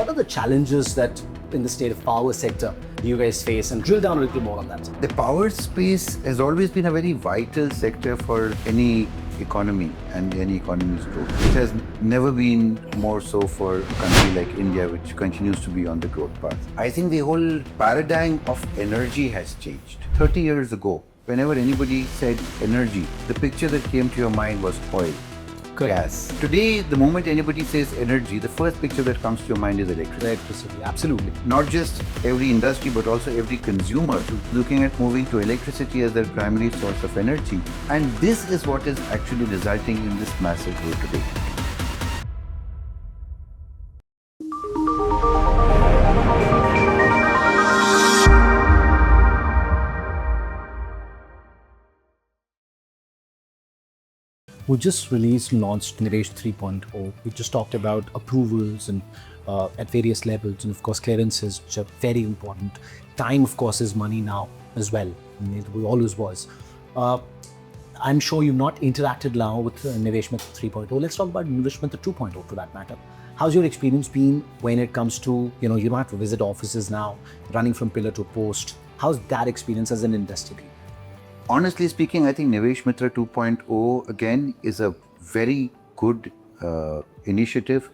what are the challenges that in the state of power sector you guys face, and drill down a little more on that? The power space has always been a very vital sector for any economy and any economy's growth. It has never been more so for a country like India, which continues to be on the growth path. I think the whole paradigm of energy has changed. 30 years ago, whenever anybody said energy, the picture that came to your mind was oil, gas. Today, the moment anybody says energy, the first picture that comes to your mind is electricity. Absolutely. Not just every industry, but also every consumer looking at moving to electricity as their primary source of energy. And this is what is actually resulting in this massive growth today. We just released and launched Nivesh 3.0. We just talked about approvals and at various levels, and of course clearances, which are very important. Time, of course, is money now as well. It always was. I'm sure you've not interacted now with Nivesh Mitra 3.0. Let's talk about Nivesh Mitra 2.0 for that matter. How's your experience been when it comes to, you don't have to visit offices now, running from pillar to post? How's that experience as an industry been? Honestly speaking, I think Nivesh Mitra 2.0 again is a very good initiative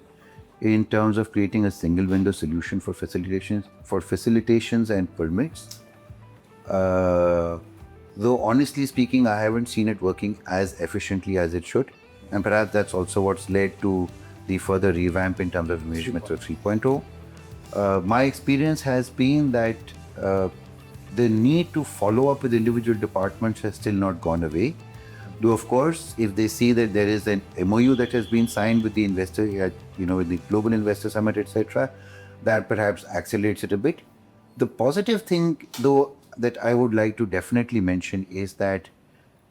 in terms of creating a single window solution for facilitations and permits. Though honestly speaking, I haven't seen it working as efficiently as it should, and perhaps that's also what's led to the further revamp in terms of Nivesh Mitra 3.0. My experience has been that the need to follow up with individual departments has still not gone away. Though, of course, if they see that there is an MOU that has been signed with the investor, with the Global Investor Summit, etc., that perhaps accelerates it a bit. The positive thing, though, that I would like to definitely mention is that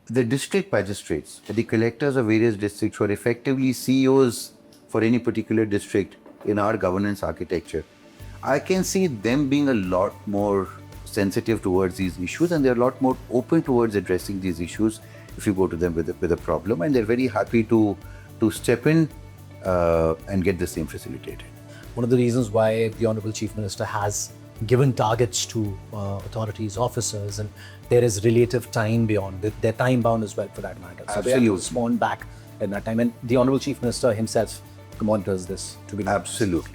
the district magistrates, the collectors of various districts, who are effectively CEOs for any particular district in our governance architecture, I can see them being a lot more sensitive towards these issues, and they're a lot more open towards addressing these issues if you go to them with a problem, and they're very happy to step in and get the same facilitated. One of the reasons why the Honorable Chief Minister has given targets to authorities, officers, and there is relative time beyond, they're time bound as well for that matter. So Absolutely. they have to respond back at that time, and the Honorable Chief Minister himself monitors this, to be honest. Absolutely.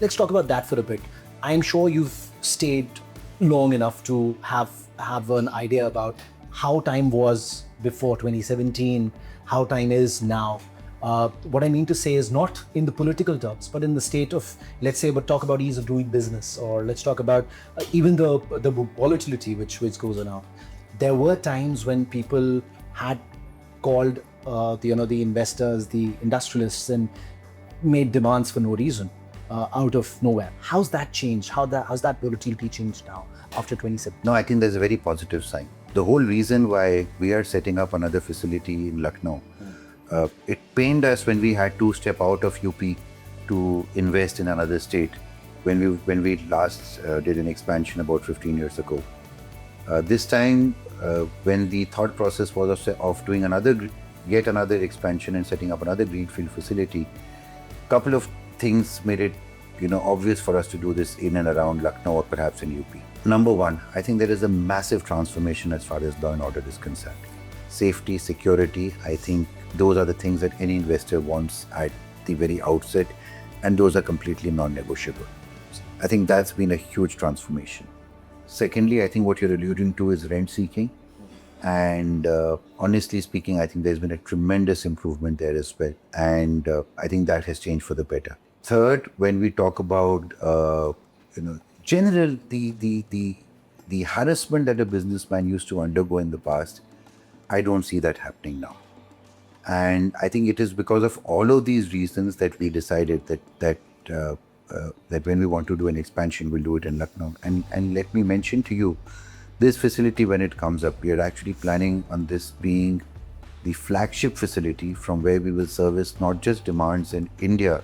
Let's talk about that for a bit. I'm sure you've stayed long enough to have an idea about how time was before 2017, how time is now. What I mean to say is not in the political terms, but in the state of, let's say, but talk about ease of doing business, or let's talk about even the volatility which goes on. There were times when people had called the investors, the industrialists, and made demands for no reason. Out of nowhere. How's that changed? How's that volatility changed now after 2017? No, I think there's a very positive sign. The whole reason why we are setting up another facility in Lucknow, it pained us when we had to step out of UP to invest in another state when we last did an expansion about 15 years ago. This time, when the thought process was of doing yet another expansion and setting up another greenfield facility, couple of things made it obvious for us to do this in and around Lucknow, or perhaps in UP. Number one, I think there is a massive transformation as far as law and order is concerned. Safety, security, I think those are the things that any investor wants at the very outset, and those are completely non-negotiable. I think that's been a huge transformation. Secondly, I think what you're alluding to is rent seeking. And honestly speaking, I think there's been a tremendous improvement there as well. And I think that has changed for the better. Third, when we talk about, general, the harassment that a businessman used to undergo in the past, I don't see that happening now. And I think it is because of all of these reasons that we decided that when we want to do an expansion, we'll do it in Lucknow. And let me mention to you, this facility, when it comes up, we are actually planning on this being the flagship facility from where we will service not just demands in India,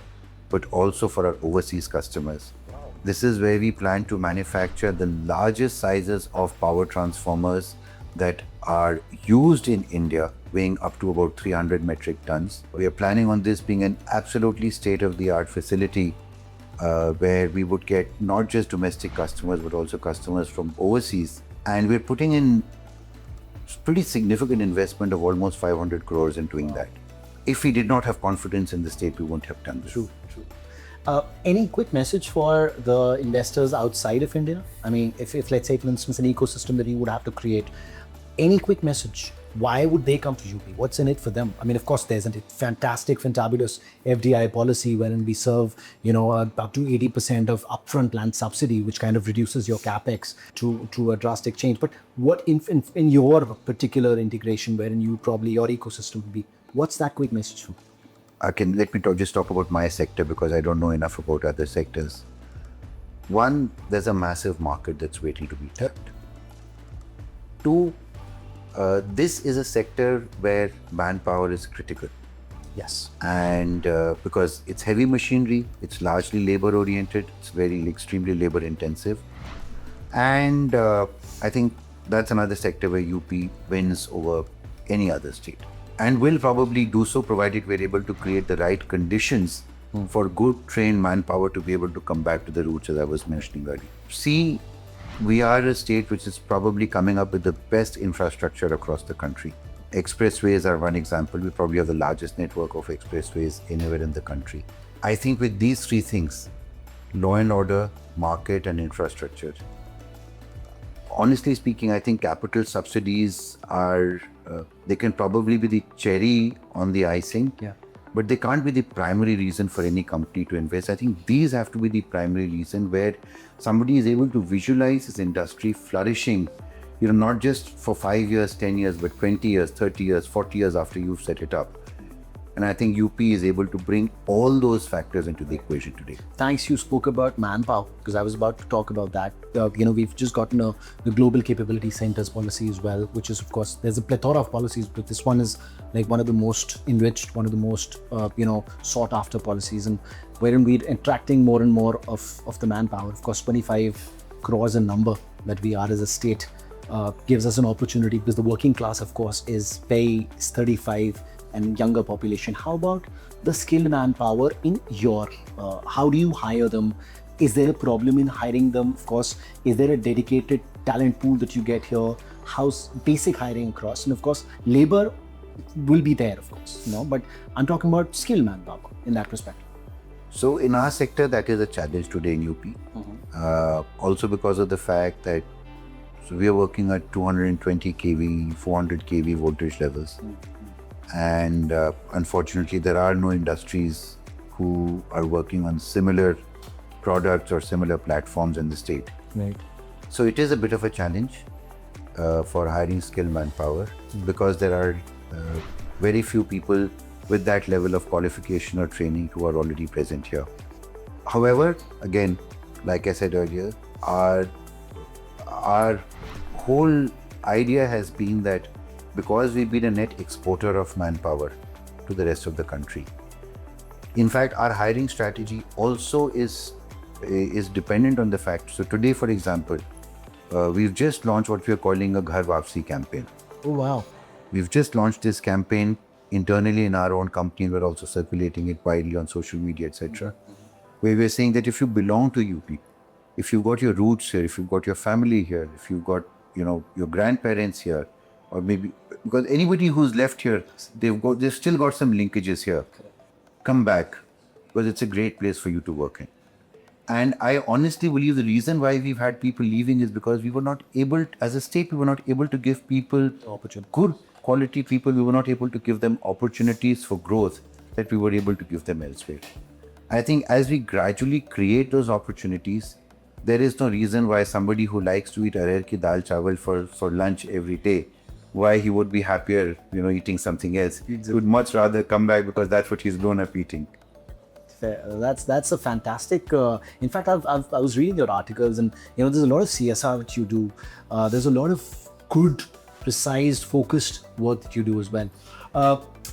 but also for our overseas customers. Wow. This is where we plan to manufacture the largest sizes of power transformers that are used in India, weighing up to about 300 metric tons. We are planning on this being an absolutely state-of-the-art facility where we would get not just domestic customers but also customers from overseas. And we're putting in pretty significant investment of almost 500 crores in doing that. If we did not have confidence in the state, we wouldn't have done this. True. Any quick message for the investors outside of India? I mean, if let's say, for instance, an ecosystem that you would have to create, any quick message? Why would they come to UP? What's in it for them? I mean, of course, there's a fantastic, fantabulous FDI policy wherein we serve, up to 80% of upfront land subsidy, which kind of reduces your capex to a drastic change. But what in your particular integration, wherein your ecosystem would be, what's that quick message for? Let me just talk about my sector because I don't know enough about other sectors. One, there's a massive market that's waiting to be tapped. Two, this is a sector where manpower is critical. Yes. And because it's heavy machinery, it's largely labor oriented, it's extremely labor intensive. And I think that's another sector where UP wins over any other state. And will probably do so provided we're able to create the right conditions for good trained manpower to be able to come back to the roots, as I was mentioning earlier. See, we are a state which is probably coming up with the best infrastructure across the country. Expressways are one example. We probably have the largest network of expressways anywhere in the country. I think with these three things, law and order, market and infrastructure, honestly speaking, I think capital subsidies are, they can probably be the cherry on the icing, but they can't be the primary reason for any company to invest. I think these have to be the primary reason where somebody is able to visualize his industry flourishing, not just for 5 years, 10 years, but 20 years, 30 years, 40 years after you've set it up. And I think UP is able to bring all those factors into the equation today. Thanks. You spoke about manpower because I was about to talk about that. We've just gotten the Global Capability Centers policy as well, which is, of course, there's a plethora of policies, but this one is like one of the most enriched, one of the most, sought after policies, and wherein we're attracting more and more of the manpower. Of course, 25 crores in number that we are as a state gives us an opportunity because the working class, of course, is 35 and younger population. How about the skilled manpower in your, how do you hire them? Is there a problem in hiring them? Of course, is there a dedicated talent pool that you get here? How's basic hiring across? And of course, labor will be there, of course, but I'm talking about skilled manpower in that perspective. So in our sector, that is a challenge today in UP. Also because of the fact that we are working at 220 kV, 400 kV voltage levels. And unfortunately, there are no industries who are working on similar products or similar platforms in the state. Right. So it is a bit of a challenge for hiring skilled manpower because there are very few people with that level of qualification or training who are already present here. However, again, like I said earlier, our whole idea has been that because we've been a net exporter of manpower to the rest of the country. In fact, our hiring strategy also is dependent on the fact. So today, for example, we've just launched what we are calling a Ghar Wapsi campaign. Oh, wow. We've just launched this campaign internally in our own company. We're also circulating it widely on social media, etc. Where we're saying that if you belong to UP, if you've got your roots here, if you've got your family here, if you've got, your grandparents here, or maybe because anybody who's left here, they've still got some linkages here. Come back, because it's a great place for you to work in. And I honestly believe the reason why we've had people leaving is because we were not able, as a state, we were not able to give people good quality people. We were not able to give them opportunities for growth that we were able to give them elsewhere. I think as we gradually create those opportunities, there is no reason why somebody who likes to eat arer ki dal chawal for lunch every day, why he would be happier, eating something else. He would much rather come back because that's what he's grown up eating. That's a fantastic. In fact, I was reading your articles, and there's a lot of CSR that you do. There's a lot of good, precise, focused work that you do as well.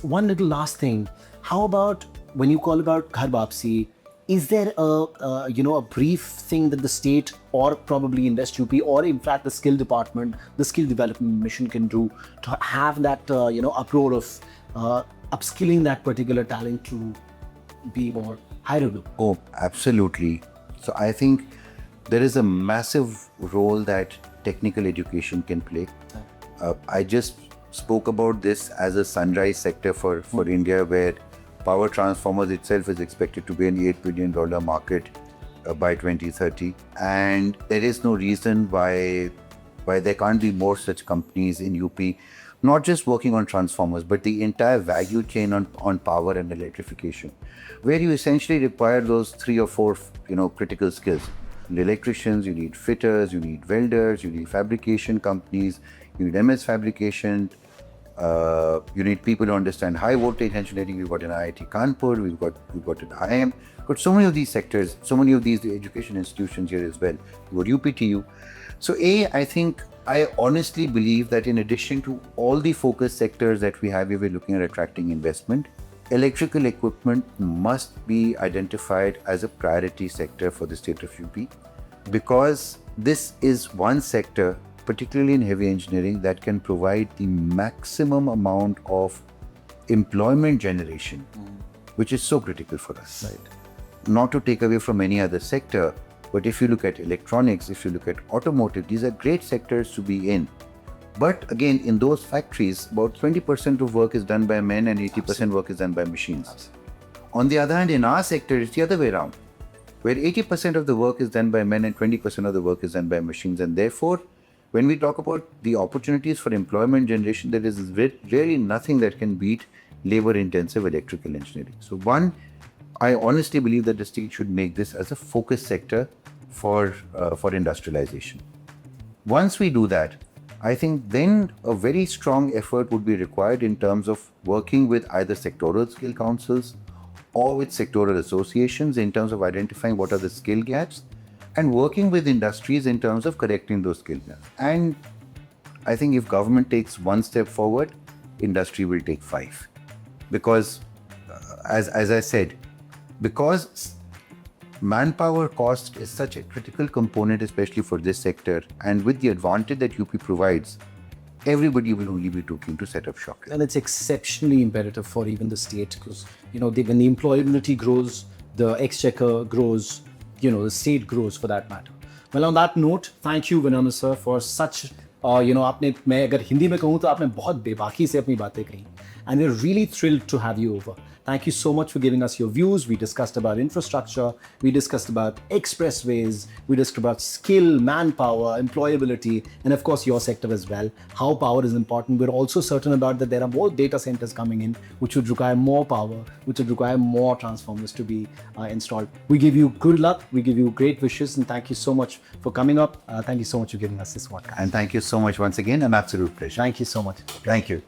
One little last thing. How about when you call about Ghar Wapsi? Is there a brief thing that the state or probably Invest UP or in fact the skill department, the skill development mission can do to have that uproar of upskilling that particular talent to be more hireable? Oh, absolutely. So I think there is a massive role that technical education can play. I just spoke about this as a sunrise sector for India, where power transformers itself is expected to be an $8 billion market by 2030. And there is no reason why there can't be more such companies in UP, not just working on transformers, but the entire value chain on power and electrification, where you essentially require those 3 or 4, critical skills. You need electricians, you need fitters, you need welders, you need fabrication companies, you need MS fabrication, you need people who understand high voltage engineering. We've got an IIT Kanpur, we've got an IIM, we've got so many of these sectors, so many of these education institutions here as well. We've got UPTU. So I think I honestly believe that in addition to all the focus sectors that we have, we're looking at attracting investment, electrical equipment must be identified as a priority sector for the state of UP, because this is one sector, particularly in heavy engineering, that can provide the maximum amount of employment generation, which is so critical for us. Right. Not to take away from any other sector, but if you look at electronics, if you look at automotive, these are great sectors to be in. But again, in those factories, about 20% of work is done by men and 80% work is done by machines. On the other hand, in our sector, it's the other way around, where 80% of the work is done by men and 20% of the work is done by machines. And therefore, when we talk about the opportunities for employment generation, there is really nothing that can beat labor-intensive electrical engineering. So one, I honestly believe that the state should make this as a focus sector for industrialization. Once we do that, I think then a very strong effort would be required in terms of working with either sectoral skill councils or with sectoral associations in terms of identifying what are the skill gaps and working with industries in terms of correcting those skill gaps. And I think if government takes one step forward, industry will take 5. Because as I said, because manpower cost is such a critical component, especially for this sector, and with the advantage that UP provides, everybody will only be looking to set up shop. And it's exceptionally imperative for even the state, because when the employability grows, the exchequer grows, the state grows for that matter. Well, on that note, thank you, Vinamra sir, for such आपने, मैं अगर हिंदी में कहूँ तो आपने बहुत बेबाकी से अपनी बातें कही, and we're really thrilled to have you over. Thank you so much for giving us your views. We discussed about infrastructure, we discussed about expressways, we discussed about skill, manpower, employability, and of course your sector as well, how power is important. We're also certain about that there are more data centers coming in, which would require more power, which would require more transformers to be installed. We give you good luck, we give you great wishes, and thank you so much for coming up. Thank you so much for giving us this podcast. And thank you so much once again, an absolute pleasure. Thank you so much. Thank you.